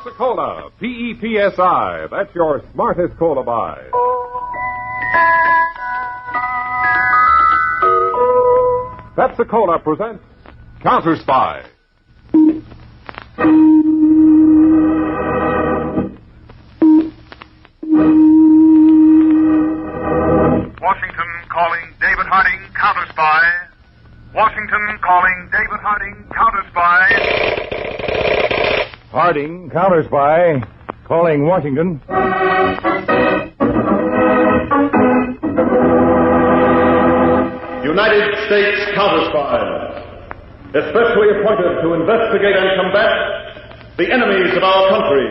Pepsi-Cola, P-E-P-S-I. That's your smartest cola buy. Pepsi-Cola presents Counterspy. Washington calling David Harding, Counterspy. Washington calling David Harding, Counterspy. Harding, Counterspy, calling Washington. United States Counterspy, especially appointed to investigate and combat the enemies of our country,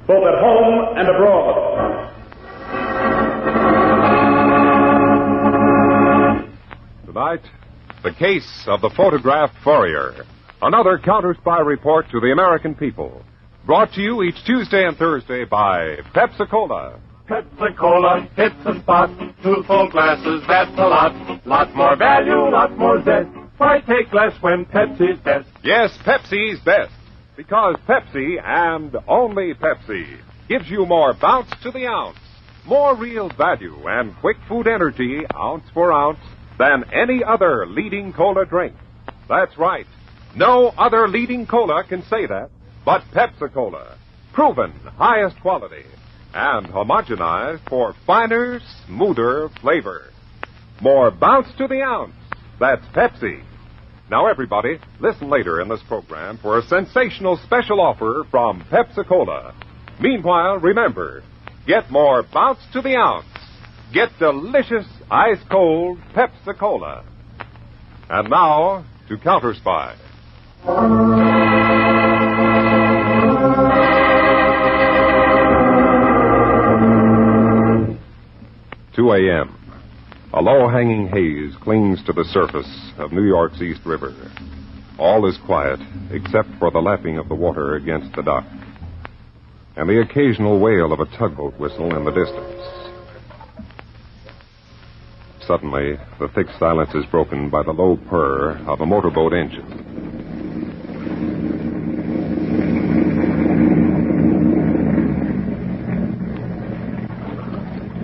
both at home and abroad. Tonight, the case of the photograph Furrier. Another Counterspy report to the American people. Brought to you each Tuesday and Thursday by Pepsi-Cola. Pepsi-Cola, hits the spot. 2 full glasses, that's a lot. Lot more value, lot more zest. Why take less when Pepsi's best? Yes, Pepsi's best. Because Pepsi, and only Pepsi, gives you more bounce to the ounce, more real value and quick food energy, ounce for ounce, than any other leading cola drink. That's right. No other leading cola can say that, but Pepsi-Cola. Proven highest quality and homogenized for finer, smoother flavor. More bounce to the ounce. That's Pepsi. Now, everybody, listen later in this program for a sensational special offer from Pepsi-Cola. Meanwhile, remember, get more bounce to the ounce. Get delicious, ice-cold Pepsi-Cola. And now, to Counterspy. 2 a.m. A low-hanging haze clings to the surface of New York's East River. All is quiet, except for the lapping of the water against the dock, and the occasional wail of a tugboat whistle in the distance. Suddenly, the thick silence is broken by the low purr of a motorboat engine.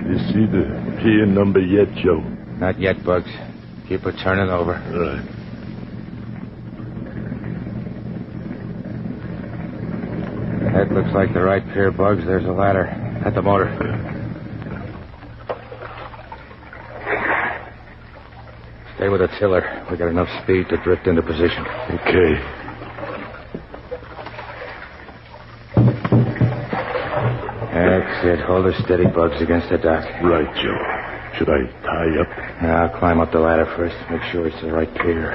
You see the pier number yet, Joe? Not yet, Bugs. Keep her turning over. Right. That looks like the right pier, Bugs. There's a ladder at the motor. Stay with the tiller. We got enough speed to drift into position. Okay. That's it. Hold her steady, Bugs, against the dock. Right, Joe. Should I tie up? I'll climb up the ladder first. Make sure it's the right pier.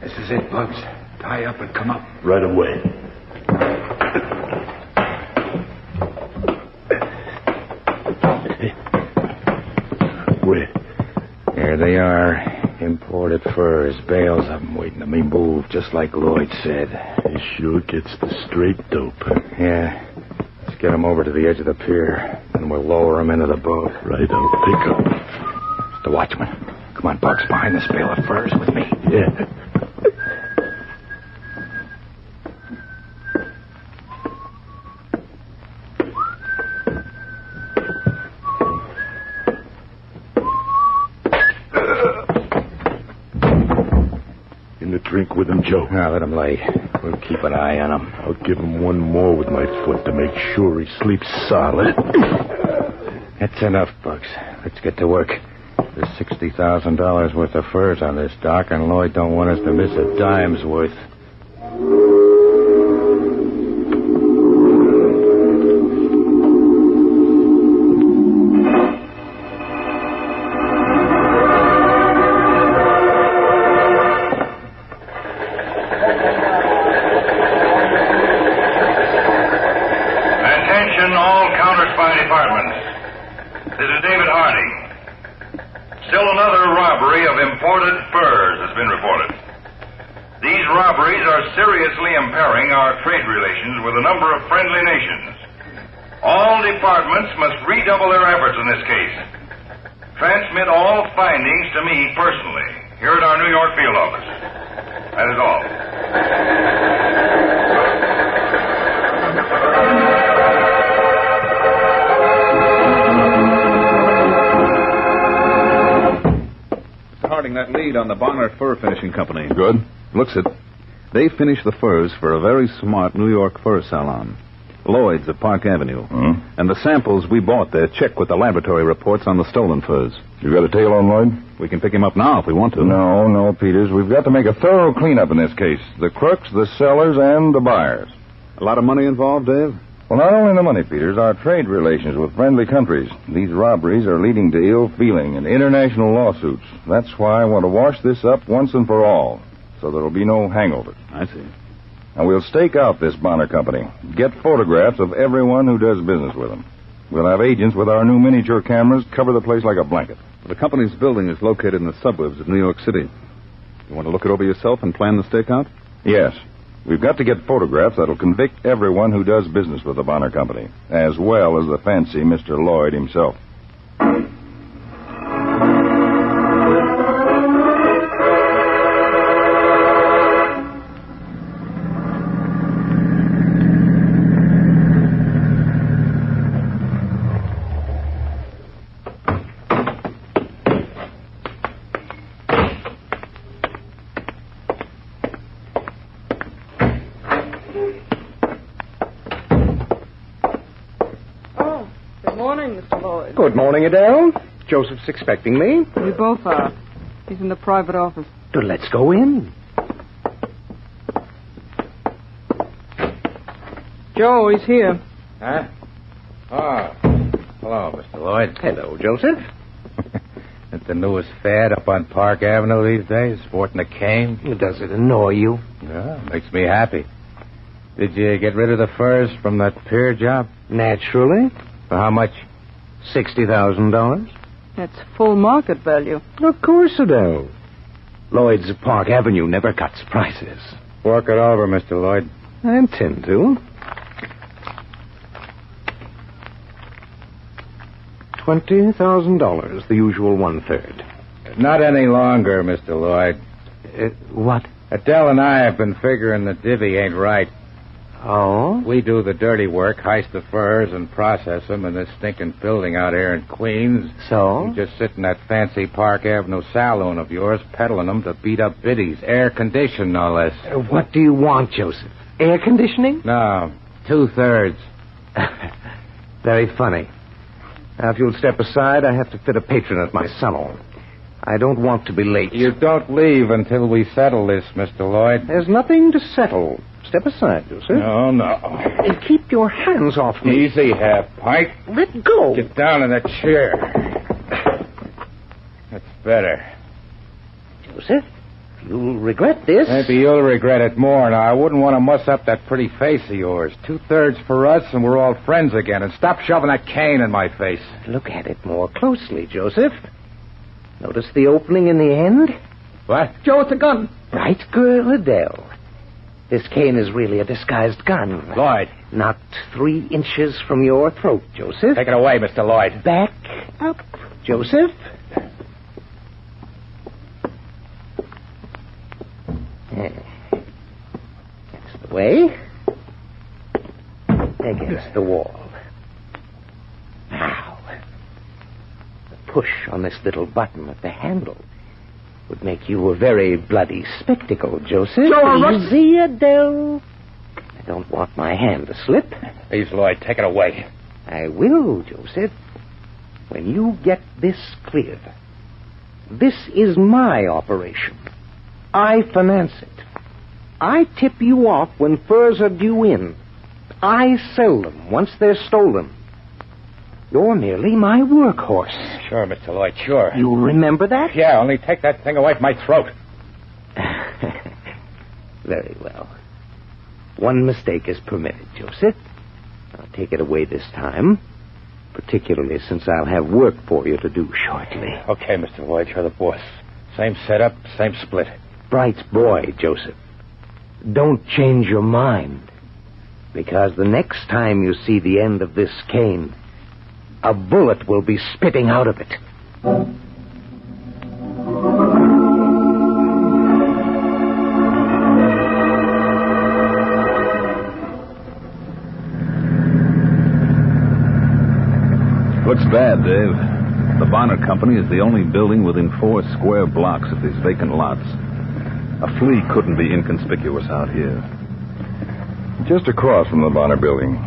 This is it, Bugs. Tie up and come up. Right away. Where? There they are. Imported furs. Bales of them waiting to be moved, just like Lloyd said. He sure gets the straight dope. Yeah. Let's get them over to the edge of the pier, and we'll lower them into the boat. Right, I'll pick up. The watchman. Come on, Bugs, behind this bale of furs with me. Yeah. Drink with him, Joe. Now, let him lay. We'll keep an eye on him. I'll give him one more with my foot to make sure he sleeps solid. That's enough, Bugs. Let's get to work. There's $60,000 worth of furs on this dock, and Lloyd don't want us to miss a dime's worth. robberies are seriously impairing our trade relations with a number of friendly nations. All departments must redouble their efforts in this case. Transmit all findings to me personally, here at our New York field office. That is all. Harding, that lead on the Bonner Fur Finishing Company. Good. Looks it. They finish the furs for a very smart New York fur salon. Lloyd's at Park Avenue. And the samples we bought there check with the laboratory reports on the stolen furs. You got a tail on Lloyd? We can pick him up now if we want to. No, Peters. We've got to make a thorough cleanup in this case. The crooks, the sellers, and the buyers. A lot of money involved, Dave? Well, not only the money, Peters, our trade relations with friendly countries. These robberies are leading to ill feeling and international lawsuits. That's why I want to wash this up once and for all, so there'll be no hangover. I see. And we'll stake out this Bonner Company. Get photographs of everyone who does business with them. We'll have agents with our new miniature cameras cover the place like a blanket. The company's building is located in the suburbs of New York City. You want to look it over yourself and plan the stakeout? Yes. We've got to get photographs that'll convict everyone who does business with the Bonner Company, as well as the fancy Mr. Lloyd himself. Good morning, Adele. Joseph's expecting me. We both are. He's in the private office. So let's go in. Joe, he's here. Huh? Oh. Hello, Mr. Lloyd. Hello, Joseph. That's the newest fad up on Park Avenue these days, sporting a cane. Does it annoy you? Yeah, makes me happy. Did you get rid of the furs from that pier job? Naturally. For how much? $60,000? That's full market value. Of course, Adele. Lloyd's at Park Avenue never cuts prices. Work it over, Mr. Lloyd. I intend to. $20,000, the usual 1/3. Not any longer, Mr. Lloyd. What? Adele and I have been figuring the divvy ain't right. Oh? We do the dirty work, heist the furs, and process them in this stinking building out here in Queens. So? You just sit in that fancy Park Avenue saloon of yours, peddling them to beat up biddies. Air-conditioned, no less. What do you want, Joseph? Air conditioning? No, 2/3. Very funny. Now, if you'll step aside, I have to fit a patron at my salon. I don't want to be late. You don't leave until we settle this, Mr. Lloyd. There's nothing to settle. Step aside, Joseph. No. And keep your hands off me. Easy, half-pint. Let go. Get down in that chair. That's better. Joseph, you'll regret this. Maybe you'll regret it more. Now, I wouldn't want to muss up that pretty face of yours. 2/3 for us, and we're all friends again. And stop shoving that cane in my face. Look at it more closely, Joseph. Notice the opening in the end? What? Joe, it's a gun. Right, girl, Adele. This cane is really a disguised gun. Lloyd. Not 3 inches from your throat, Joseph. Take it away, Mr. Lloyd. Back up, Joseph. That's the way. Against the wall. Now, the push on this little button at the handle would make you a very bloody spectacle, Joseph. Easy, Adele. I don't want my hand to slip. Please, Lloyd, take it away. I will, Joseph. When you get this cleared. This is my operation. I finance it. I tip you off when furs are due in. I sell them once they're stolen. You're merely my workhorse. Sure, Mr. Lloyd, sure. You remember that? Yeah, only take that thing away from my throat. Very well. One mistake is permitted, Joseph. I'll take it away this time, particularly since I'll have work for you to do shortly. Okay, Mr. Lloyd, you're the boss. Same setup, same split. Bright boy, Joseph. don't change your mind. Because the next time you see the end of this cane, a bullet will be spitting out of it. Looks bad, Dave. The Bonner Company is the only building within 4 square blocks of these vacant lots. A flea couldn't be inconspicuous out here. Just across from the Bonner building.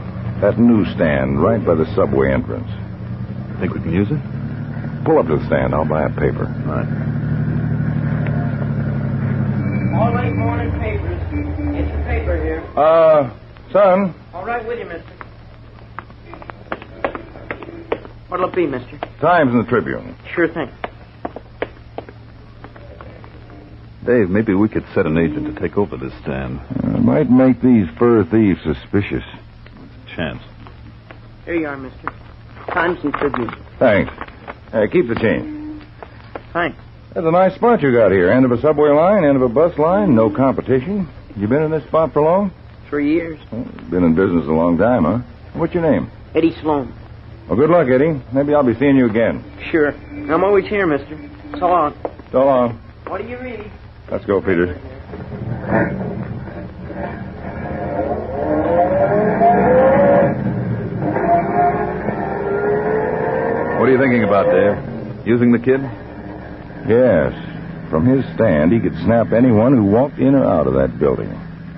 That newsstand right by the subway entrance. Think we can use it? Pull up to the stand. I'll buy a paper. All right. All late morning papers. Get your paper here. Son. All right with you, mister. What'll it be, mister? Times in the Tribune. Sure thing. Dave, maybe we could set an agent to take over this stand. Might make these fur thieves suspicious. Chance. Here you are, mister. Times and Tribune. Thanks. Keep the change. Thanks. That's a nice spot you got here. End of a subway line, end of a bus line, no competition. You been in this spot for long? 3 years. Well, been in business a long time, huh? What's your name? Eddie Sloan. Well, good luck, Eddie. Maybe I'll be seeing you again. Sure. I'm always here, mister. So long. So long. What are you reading? Let's go, Peters. What are you thinking about, Dave? Using the kid? Yes. From his stand, he could snap anyone who walked in or out of that building.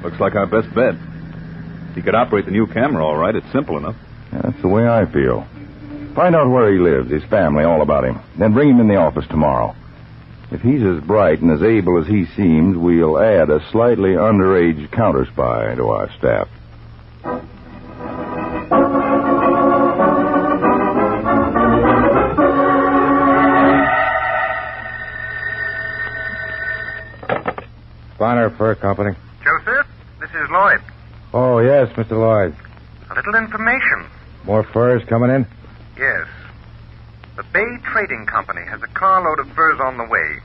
Looks like our best bet. He could operate the new camera all right. It's simple enough. That's the way I feel. Find out where he lives, his family, all about him. Then bring him in the office tomorrow. If he's as bright and as able as he seems, we'll add a slightly underage counterspy to our staff. Bonner Fur Company. Joseph, this is Lloyd. Oh, yes, Mr. Lloyd. A little information. More furs coming in? Yes. The Bay Trading Company has a carload of furs on the way.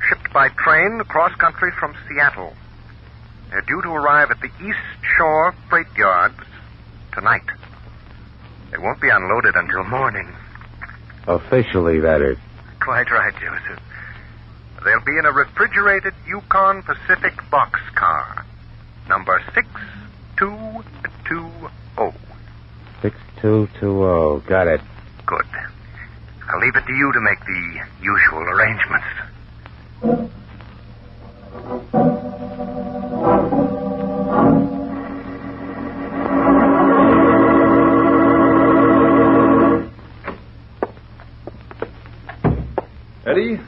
Shipped by train across country from Seattle. They're due to arrive at the East Shore Freight Yards tonight. They won't be unloaded until morning. Officially, that is. Quite right, Joseph. They'll be in a refrigerated Yukon Pacific boxcar. Number 6220. 6220. Got it. Good. I'll leave it to you to make the usual arrangements. Eddie,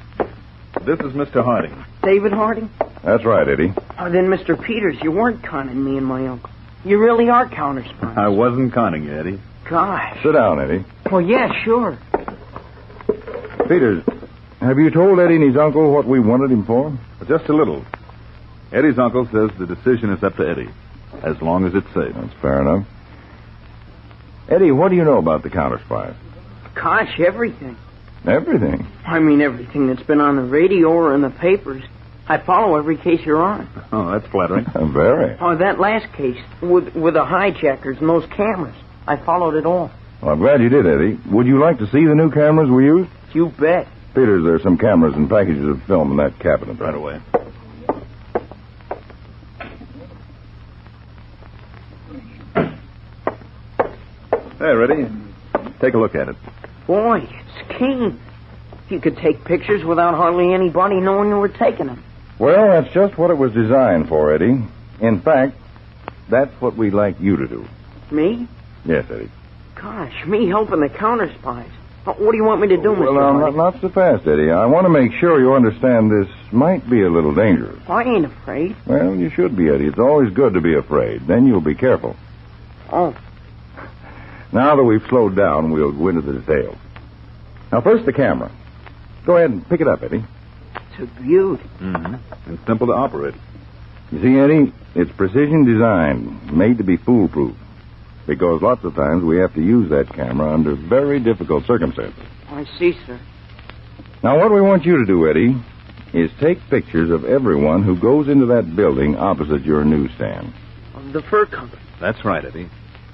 this is Mr. Harding. David Harding? That's right, Eddie. Oh, then, Mr. Peters, you weren't conning me and my uncle. You really are counterspies. I wasn't conning you, Eddie. Gosh. Sit down, Eddie. Well, yeah, sure. Peters, have you told Eddie and his uncle what we wanted him for? Just a little. Eddie's uncle says the decision is up to Eddie, as long as it's safe. That's fair enough. Eddie, what do you know about the counterspies? Gosh, everything. Everything? I mean, everything that's been on the radio or in the papers. I follow every case you're on. Oh, that's flattering. Very. Oh, that last case with the hijackers and those cameras. I followed it all. Well, I'm glad you did, Eddie. Would you like to see the new cameras we used? You bet. Peters, there's some cameras and packages of film in that cabinet. Right away. Hey, ready? Take a look at it. Boy, it's keen. You could take pictures without hardly anybody knowing you were taking them. Well, that's just what it was designed for, Eddie. In fact, that's what we'd like you to do. Me? Yes, Eddie. Gosh, me helping the counterspies. What do you want me to do, Mr. Well, Harding? not so fast, Eddie. I want to make sure you understand this might be a little dangerous. I ain't afraid. Well, you should be, Eddie. It's always good to be afraid. Then you'll be careful. Oh. Now that we've slowed down, we'll go into the details. Now, first the camera. Go ahead and pick it up, Eddie. It's a beauty. Mm-hmm. And simple to operate. You see, Eddie, it's precision designed, made to be foolproof. Because lots of times we have to use that camera under very difficult circumstances. I see, sir. Now, what we want you to do, Eddie, is take pictures of everyone who goes into that building opposite your newsstand. The fur company. That's right, Eddie.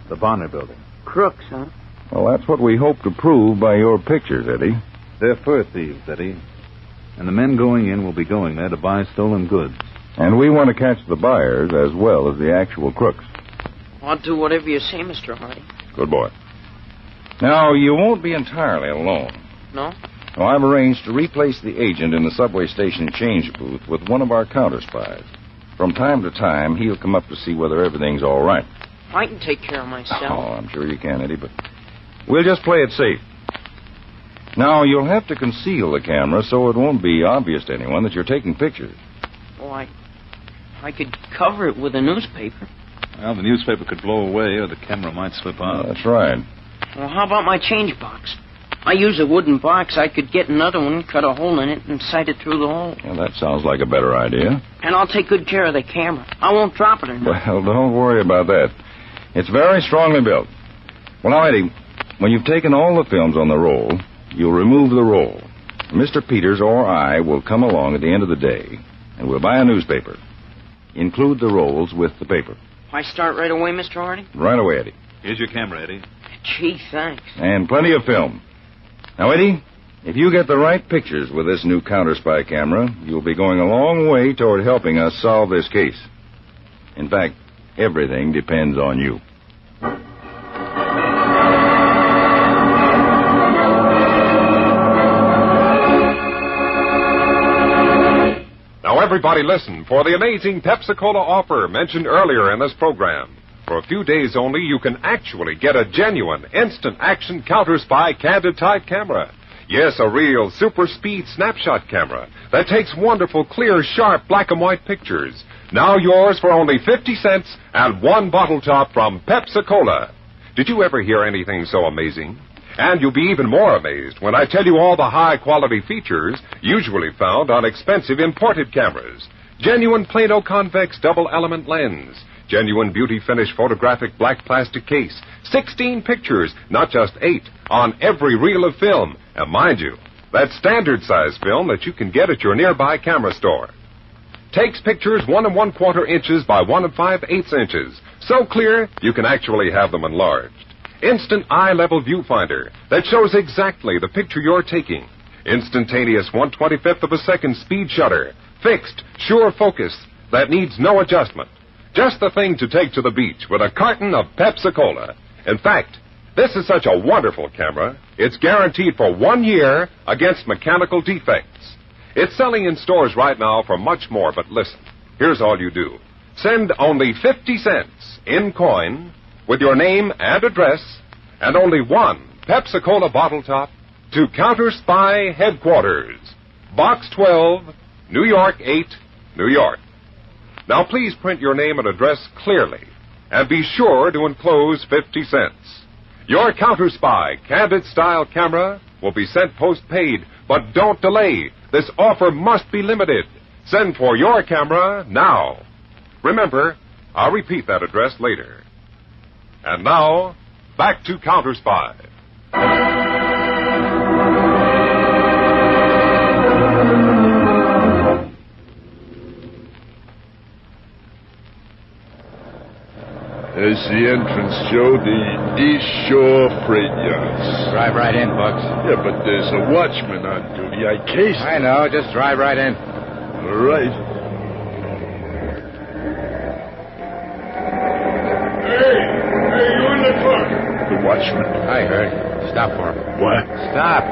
The Bonner building. Crooks, huh? Well, that's what we hope to prove by your pictures, Eddie. They're fur thieves, Eddie. And the men going in will be going there to buy stolen goods. And we want to catch the buyers as well as the actual crooks. I'll do whatever you say, Mr. Hardy. Good boy. Now, you won't be entirely alone. No? Well, I've arranged to replace the agent in the subway station change booth with one of our counterspies. From time to time, he'll come up to see whether everything's all right. I can take care of myself. Oh, I'm sure you can, Eddie, but we'll just play it safe. Now, you'll have to conceal the camera so it won't be obvious to anyone that you're taking pictures. Oh, I could cover it with a newspaper. Well, the newspaper could blow away or the camera might slip out. That's right. Well, how about my change box? I use a wooden box. I could get another one, cut a hole in it, and sight it through the hole. Well, that sounds like a better idea. And I'll take good care of the camera. I won't drop it or nothing. Well, don't worry about that. It's very strongly built. Well, now, Eddie, when you've taken all the films on the roll, you'll remove the roll. Mr. Peters or I will come along at the end of the day, and we'll buy a newspaper. Include the rolls with the paper. I start right away, Mr. Hardy? Right away, Eddie. Here's your camera, Eddie. Gee, thanks. And plenty of film. Now, Eddie, if you get the right pictures with this new Counterspy camera, you'll be going a long way toward helping us solve this case. In fact, everything depends on you. Now, everybody listen for the amazing Pepsi-Cola offer mentioned earlier in this program. For a few days only, you can actually get a genuine instant-action Counterspy candid type camera. Yes, a real super-speed snapshot camera that takes wonderful, clear, sharp black and white pictures. Now yours for only 50 cents and one bottle top from Pepsi-Cola. Did you ever hear anything so amazing? And you'll be even more amazed when I tell you all the high-quality features usually found on expensive imported cameras. Genuine Plano convex double-element lens. Genuine beauty finish photographic black plastic case. 16 pictures, not just 8, on every reel of film. And mind you, that's standard size film that you can get at your nearby camera store. Takes pictures 1 1/4 inches by 1 5/8 inches. So clear, you can actually have them enlarged. Instant eye-level viewfinder that shows exactly the picture you're taking. Instantaneous 1/25th of a second speed shutter. Fixed, sure focus that needs no adjustment. Just the thing to take to the beach with a carton of Pepsi-Cola. In fact, this is such a wonderful camera, it's guaranteed for 1 year against mechanical defects. It's selling in stores right now for much more, but listen, here's all you do. Send only 50 cents in coin with your name and address and only one Pepsi-Cola bottle top to Counterspy Headquarters, Box 12, New York 8, New York. Now, please print your name and address clearly, and be sure to enclose 50 cents. Your Counterspy Candid-style camera will be sent post-paid, but don't delay. This offer must be limited. Send for your camera now. Remember, I'll repeat that address later. And now, back to Counterspy. There's the entrance, Joe. The East Shore Freight Yards. Drive right in, Bucks. Yeah, but there's a watchman on duty. I cased I know. Just drive right in. All right. Hey, you in the truck? The watchman. I heard. Stop for him. What? Stop.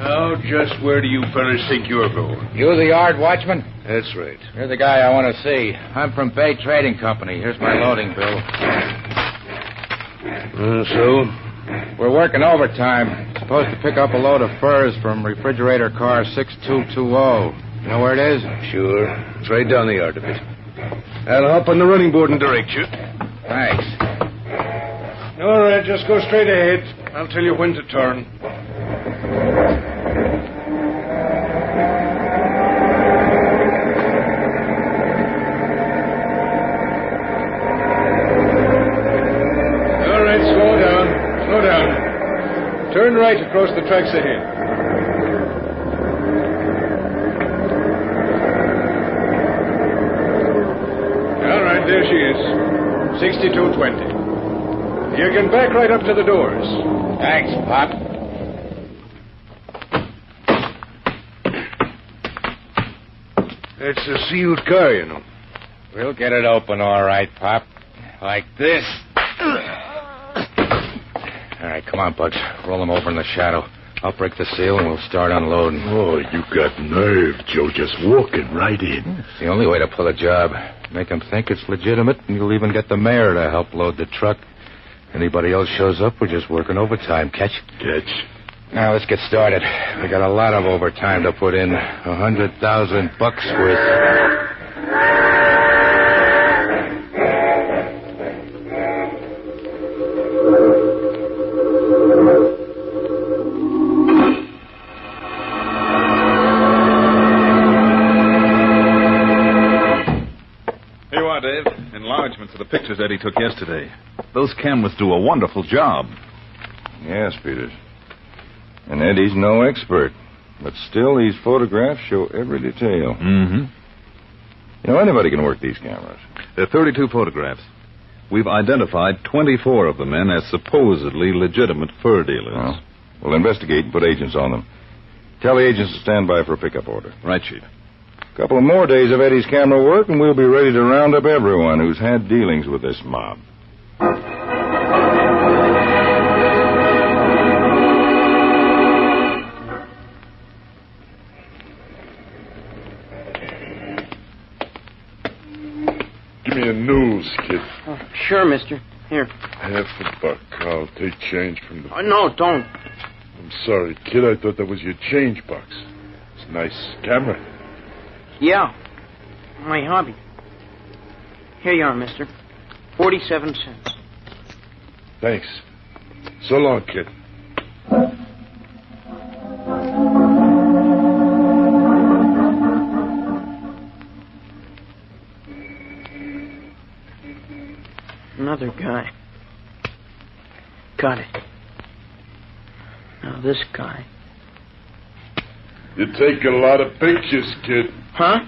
Now, just where do you fellas think you're going? You the yard watchman? That's right. You're the guy I want to see. I'm from Bay Trading Company. Here's my loading bill. So? We're working overtime. Supposed to pick up a load of furs from refrigerator car 6220. You know where it is? Sure. It's right down the yard a bit. I'll hop on the running board and direct you. Thanks. All right, just go straight ahead. I'll tell you when to turn. All right, slow down. Slow down. right across the tracks ahead. All right, there she is. 6220. You can back right up to the doors. Thanks, Pop. It's a sealed car, you know. We'll get it open all right, Pop. Like this. All right, come on, Bugs. Roll him over in the shadow. I'll break the seal and we'll start unloading. Oh, you got nerve, Joe, just walking right in. It's the only way to pull a job. Make them think it's legitimate, and you'll even get the mayor to help load the truck. Anybody else shows up, we're just working overtime. Catch? Catch. Now, let's get started. We got a lot of overtime to put in. $100,000 worth. Enlargements of the pictures Eddie took yesterday. Those cameras do a wonderful job. Yes, Peters. And Eddie's no expert. But still, these photographs show every detail. Mm-hmm. You know, anybody can work these cameras. There are 32 photographs. We've identified 24 of the men as supposedly legitimate fur dealers. Well, we'll investigate and put agents on them. Tell the agents to stand by for a pickup order. Right, Chief. A couple of more days of Eddie's camera work, and we'll be ready to round up everyone who's had dealings with this mob. Give me a news, kid. Oh, sure, mister. Here. $50. I'll take change from the... Oh, no, don't. I'm sorry, kid. I thought that was your change box. It's a nice camera. Yeah. My hobby. Here you are, mister. 47 cents. Thanks. So long, kid. Another guy. Got it. Now this guy. You take a lot of pictures, kid. Huh?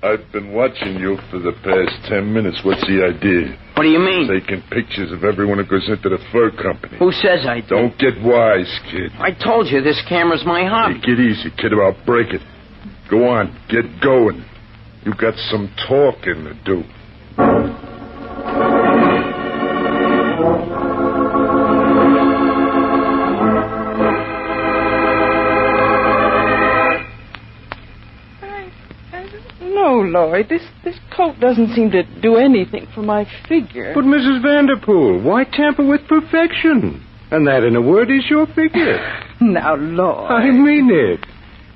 I've been watching you for the past 10 minutes. What's the idea? What do you mean? Taking pictures of everyone who goes into the fur company. Who says I do? Don't get wise, kid. I told you this camera's my hobby. Take it easy, kid, or I'll break it. Go on, get going. You got some talking to do. No, Lloyd, this coat doesn't seem to do anything for my figure. But, Mrs. Vanderpool, why tamper with perfection? And that, in a word, is your figure. Now, Lloyd. I mean it.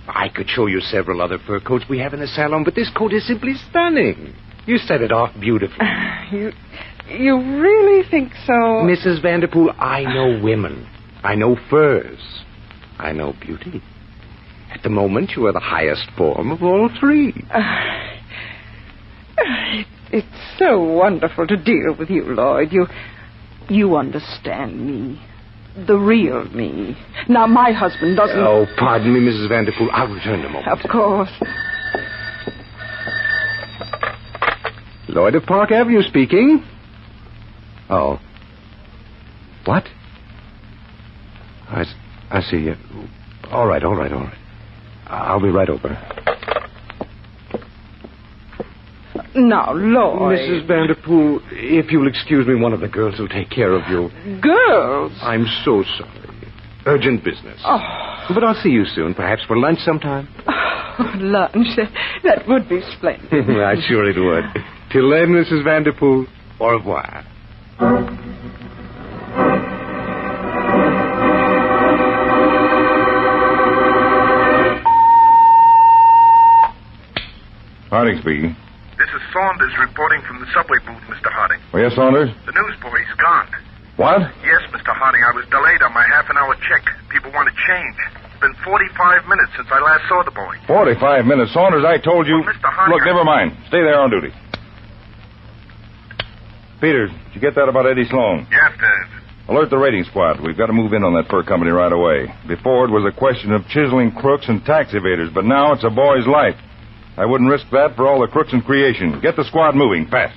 I could show you several other fur coats we have in the salon, but this coat is simply stunning. You set it off beautifully. You really think so? Mrs. Vanderpool, I know women. I know furs. I know beauty. At the moment, you are the highest form of all three. It's so wonderful to deal with you, Lloyd. You understand me. The real me. Now, my husband doesn't... Oh, pardon me, Mrs. Vanderpool. I'll return in a moment. Of course. Lloyd of Park Avenue speaking. Oh. What? I see. All right. I'll be right over. Now, Lloyd. Mrs. Vanderpool, if you'll excuse me, one of the girls will take care of you. Girls? I'm so sorry. Urgent business. Oh. But I'll see you soon, perhaps for lunch sometime. Oh, lunch. That would be splendid. I'm sure it would. Till then, Mrs. Vanderpool, au revoir. Harding speaking. This is Saunders reporting from the subway booth, Mr. Harding. Oh, yes, Saunders? The newsboy's gone. What? Yes, Mr. Harding. I was delayed on my half-an-hour check. People want to change. It's been 45 minutes since I last saw the boy. 45 minutes. Saunders, I told you... Well, Mr. Harding... Look, never mind. Stay there on duty. Peters, did you get that about Eddie Sloan? Yes, Dave. Alert the rating squad. We've got to move in on that fur company right away. Before, it was a question of chiseling crooks and tax evaders, but now it's a boy's life. I wouldn't risk that for all the crooks in creation. Get the squad moving, fast.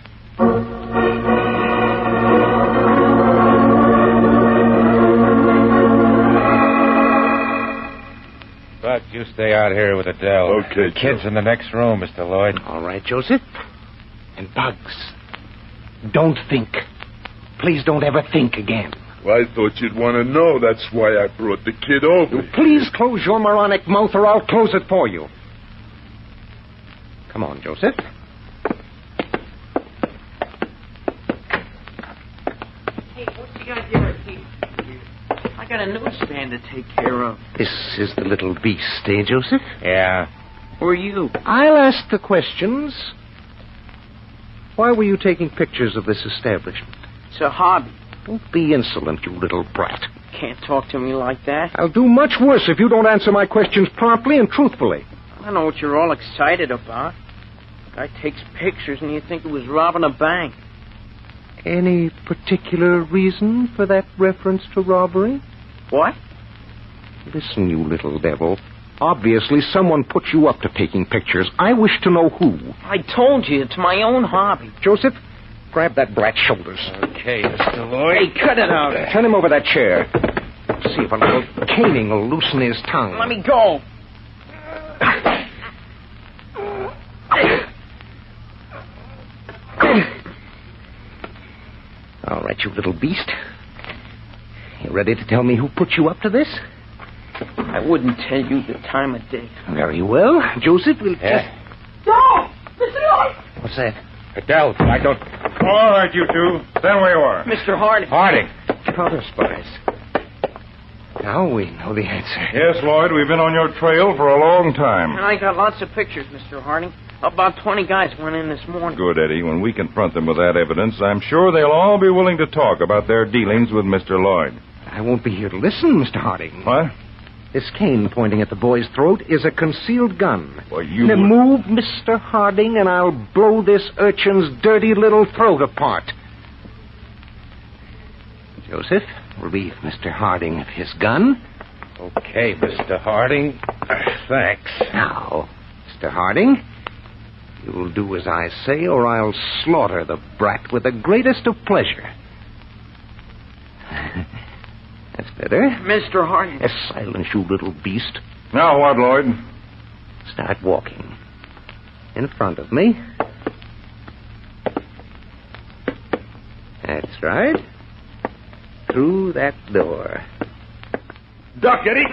Buck, you stay out here with Adele. Okay, The kid's in the next room, Mr. Lloyd. All right, Joseph. And Bugs, don't think. Please don't ever think again. Well, I thought you'd want to know. That's why I brought the kid over. Please close your moronic mouth or I'll close it for you. Come on, Joseph. Hey, what you got here, Pete? I got a newsstand to take care of. This is the little beast, eh, Joseph? Yeah. Who are you? I'll ask the questions. Why were you taking pictures of this establishment? It's a hobby. Don't be insolent, you little brat. Can't talk to me like that. I'll do much worse if you don't answer my questions promptly and truthfully. I don't know what you're all excited about. Guy takes pictures and you think it was robbing a bank. Any particular reason for that reference to robbery? What? Listen, you little devil. Obviously, someone put you up to taking pictures. I wish to know who. I told you, it's my own hobby. Joseph, grab that brat's shoulders. Okay, Mr. Lloyd. Hey, cut it out. Turn him over that chair. See if a little caning will loosen his tongue. Let me go. All right, you little beast. You ready to tell me who put you up to this? I wouldn't tell you the time of day. Very well. Joseph will just... No! Mr. Lloyd! What's that? Adele, I don't... All right, you two. Stand where you are. Mr. Harding. Harding. Counterspies. Now we know the answer. Yes, Lloyd, we've been on your trail for a long time. And I got lots of pictures, Mr. Harding. About 20 guys went in this morning. Good, Eddie. When we confront them with that evidence, I'm sure they'll all be willing to talk about their dealings with Mr. Lloyd. I won't be here to listen, Mr. Harding. What? This cane pointing at the boy's throat is a concealed gun. Well, you... Now move, Mr. Harding, and I'll blow this urchin's dirty little throat apart. Joseph, relieve Mr. Harding of his gun. Okay, Mr. Harding. Thanks. Now, Mr. Harding, you'll do as I say, or I'll slaughter the brat with the greatest of pleasure. That's better. Mr. Harding. Silence, you little beast. Now what, Lloyd? Start walking. In front of me. That's right. Through that door. Duck, Eddie.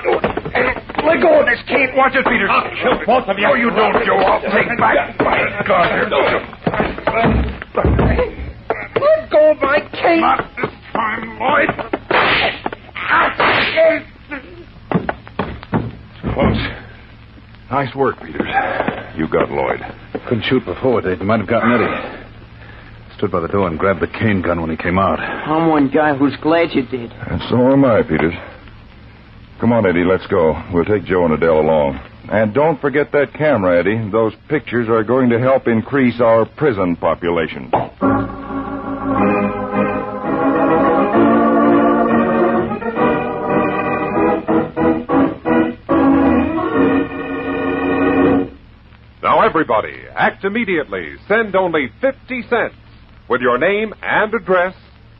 Let go of this cane. Watch it, Peters. I'll kill both of you. No, you don't, Joe. I'll take back my gun. Let go of my cane. Not this time, Lloyd. Close. Nice work, Peters. You got Lloyd. Couldn't shoot before. They might have gotten Eddie. Stood by the door and grabbed the cane gun when he came out. I'm one guy who's glad you did. And so am I, Peters. Come on, Eddie, let's go. We'll take Joe and Adele along. And don't forget that camera, Eddie. Those pictures are going to help increase our prison population. Now, everybody, act immediately. Send only 50 cents with your name and address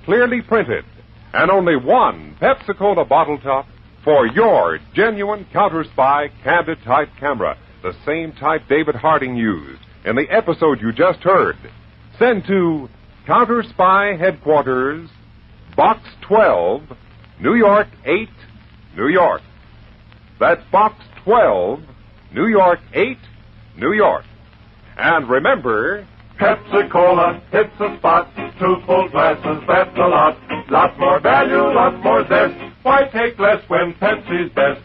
clearly printed, and only one Pepsi-Cola bottle top for your genuine Counterspy Candid type camera, the same type David Harding used in the episode you just heard. Send to Counterspy Headquarters, Box 12, New York 8, New York. That's Box 12, New York 8, New York. And remember, Pepsi-Cola, hits a spot. 2 full glasses, that's a lot. Lot more value, lot more zest. Why take less when Pepsi's best?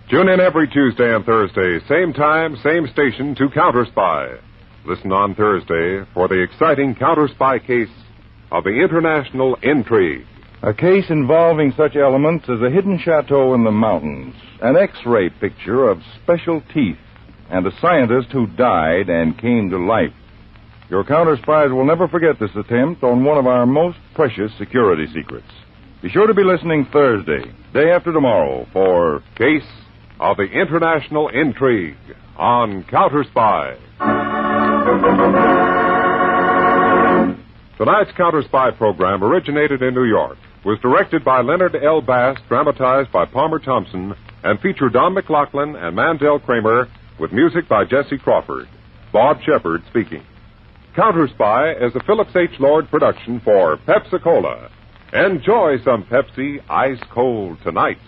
tune in every Tuesday and Thursday, same time, same station, to Counterspy. Listen on Thursday for the exciting Counterspy case of the International Intrigue. A case involving such elements as a hidden chateau in the mountains, an X-ray picture of special teeth, and a scientist who died and came to life. Your counterspies will never forget this attempt on one of our most precious security secrets. Be sure to be listening Thursday, day after tomorrow, for Case of the International Intrigue on Counterspy. Tonight's Counterspy program originated in New York, was directed by Leonard L. Bass, dramatized by Palmer Thompson, and featured Don McLaughlin and Mandel Kramer, with music by Jesse Crawford. Bob Shepard speaking. Counterspy is a Phillips H. Lord production for Pepsi-Cola. Enjoy some Pepsi ice cold tonight.